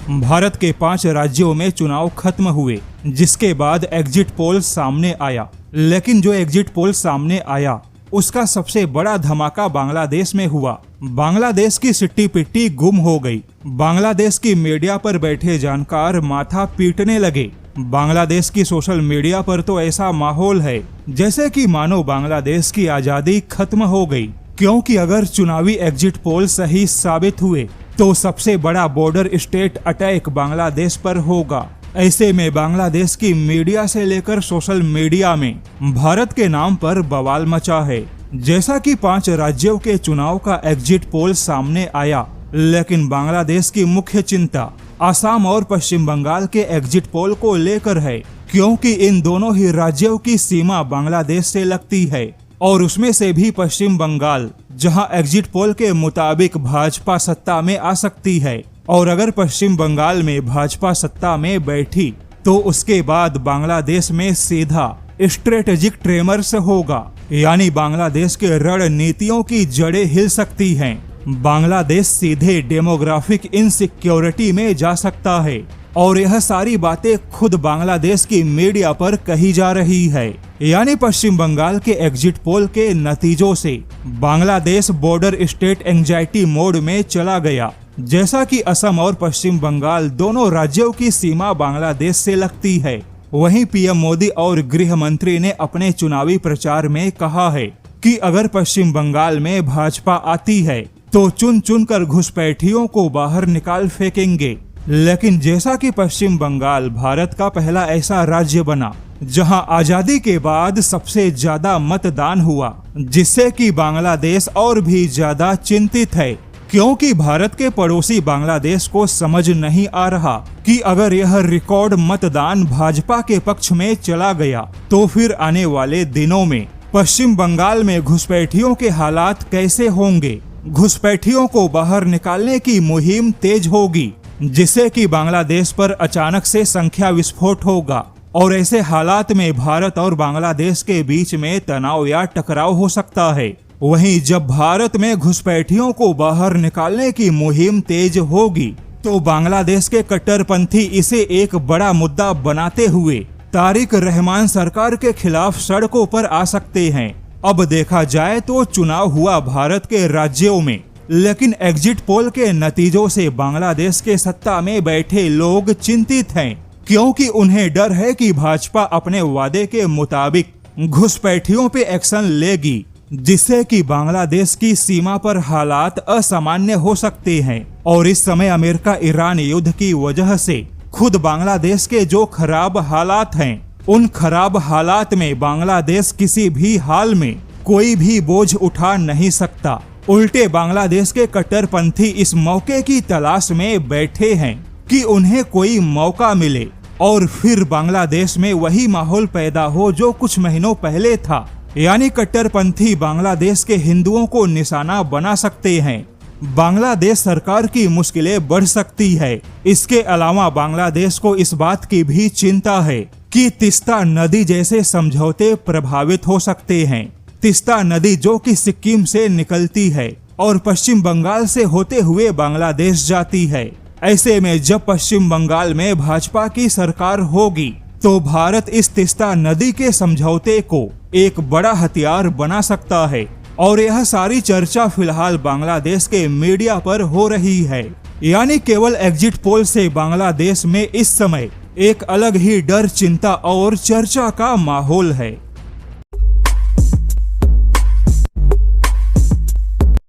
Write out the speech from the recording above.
भारत के 5 राज्यों में चुनाव खत्म हुए, जिसके बाद एग्जिट पोल सामने आया। लेकिन जो एग्जिट पोल सामने आया उसका सबसे बड़ा धमाका बांग्लादेश में हुआ। बांग्लादेश की सिट्टी पिट्टी गुम हो गई। बांग्लादेश की मीडिया पर बैठे जानकार माथा पीटने लगे। बांग्लादेश की सोशल मीडिया पर तो ऐसा माहौल है जैसे कि मानो बांग्लादेश की आजादी खत्म हो गई, क्योंकि अगर चुनावी एग्जिट पोल सही साबित हुए तो सबसे बड़ा बॉर्डर स्टेट अटैक बांग्लादेश पर होगा। ऐसे में बांग्लादेश की मीडिया से लेकर सोशल मीडिया में भारत के नाम पर बवाल मचा है। जैसा कि 5 राज्यों के चुनाव का एग्जिट पोल सामने आया, लेकिन बांग्लादेश की मुख्य चिंता असम और पश्चिम बंगाल के एग्जिट पोल को लेकर है, क्योंकि इन दोनों ही राज्यों की सीमा बांग्लादेश से लगती है और उसमें से भी पश्चिम बंगाल, जहां एग्जिट पोल के मुताबिक भाजपा सत्ता में आ सकती है। और अगर पश्चिम बंगाल में भाजपा सत्ता में बैठी तो उसके बाद बांग्लादेश में सीधा स्ट्रेटेजिक ट्रेमर्स होगा, यानी बांग्लादेश के रणनीतियों की जड़ें हिल सकती हैं। बांग्लादेश सीधे डेमोग्राफिक इनसिक्योरिटी में जा सकता है और यह सारी बातें खुद बांग्लादेश की मीडिया पर कही जा रही है। यानी पश्चिम बंगाल के एग्जिट पोल के नतीजों से Bangladesh border state anxiety mode में चला गया। जैसा कि असम और पश्चिम बंगाल दोनों राज्यों की सीमा बांग्लादेश से लगती है, वहीं पीएम मोदी और गृह मंत्री ने अपने चुनावी प्रचार में कहा है कि अगर पश्चिम बंगाल में भाजपा आती है तो चुन चुन कर घुसपैठियों को बाहर निकाल फेंकेंगे। लेकिन जैसा कि पश्चिम बंगाल भारत का पहला ऐसा राज्य बना जहां आजादी के बाद सबसे ज्यादा मतदान हुआ, जिससे कि बांग्लादेश और भी ज्यादा चिंतित है, क्योंकि भारत के पड़ोसी बांग्लादेश को समझ नहीं आ रहा कि अगर यह रिकॉर्ड मतदान भाजपा के पक्ष में चला गया तो फिर आने वाले दिनों में पश्चिम बंगाल में घुसपैठियों के हालात कैसे होंगे। घुसपैठियों को बाहर निकालने की मुहिम तेज होगी, जिससे कि बांग्लादेश पर अचानक से संख्या विस्फोट होगा और ऐसे हालात में भारत और बांग्लादेश के बीच में तनाव या टकराव हो सकता है। वहीं जब भारत में घुसपैठियों को बाहर निकालने की मुहिम तेज होगी तो बांग्लादेश के कट्टरपंथी इसे एक बड़ा मुद्दा बनाते हुए तारिक रहमान सरकार के खिलाफ सड़कों पर आ सकते हैं। अब देखा जाए तो चुनाव हुआ भारत के राज्यों में, लेकिन एग्जिट पोल के नतीजों से बांग्लादेश के सत्ता में बैठे लोग चिंतित हैं, क्योंकि उन्हें डर है कि भाजपा अपने वादे के मुताबिक घुसपैठियों पे एक्शन लेगी, जिससे कि बांग्लादेश की सीमा पर हालात असामान्य हो सकते हैं। और इस समय अमेरिका ईरान युद्ध की वजह से खुद बांग्लादेश के जो खराब हालात हैं, उन खराब हालात में बांग्लादेश किसी भी हाल में कोई भी बोझ उठा नहीं सकता। उल्टे बांग्लादेश के कट्टरपंथी इस मौके की तलाश में बैठे हैं कि उन्हें कोई मौका मिले और फिर बांग्लादेश में वही माहौल पैदा हो जो कुछ महीनों पहले था, यानी कट्टरपंथी बांग्लादेश के हिंदुओं को निशाना बना सकते हैं। बांग्लादेश सरकार की मुश्किलें बढ़ सकती है। इसके अलावा बांग्लादेश को इस बात की भी चिंता है कि तीस्ता नदी जैसे समझौते प्रभावित हो सकते हैं। तीस्ता नदी जो कि सिक्किम से निकलती है और पश्चिम बंगाल से होते हुए बांग्लादेश जाती है। ऐसे में जब पश्चिम बंगाल में भाजपा की सरकार होगी तो भारत इस तीस्ता नदी के समझौते को एक बड़ा हथियार बना सकता है। और यह सारी चर्चा फिलहाल बांग्लादेश के मीडिया पर हो रही है। यानी केवल एग्जिट पोल से बांग्लादेश में इस समय एक अलग ही डर, चिंता और चर्चा का माहौल है।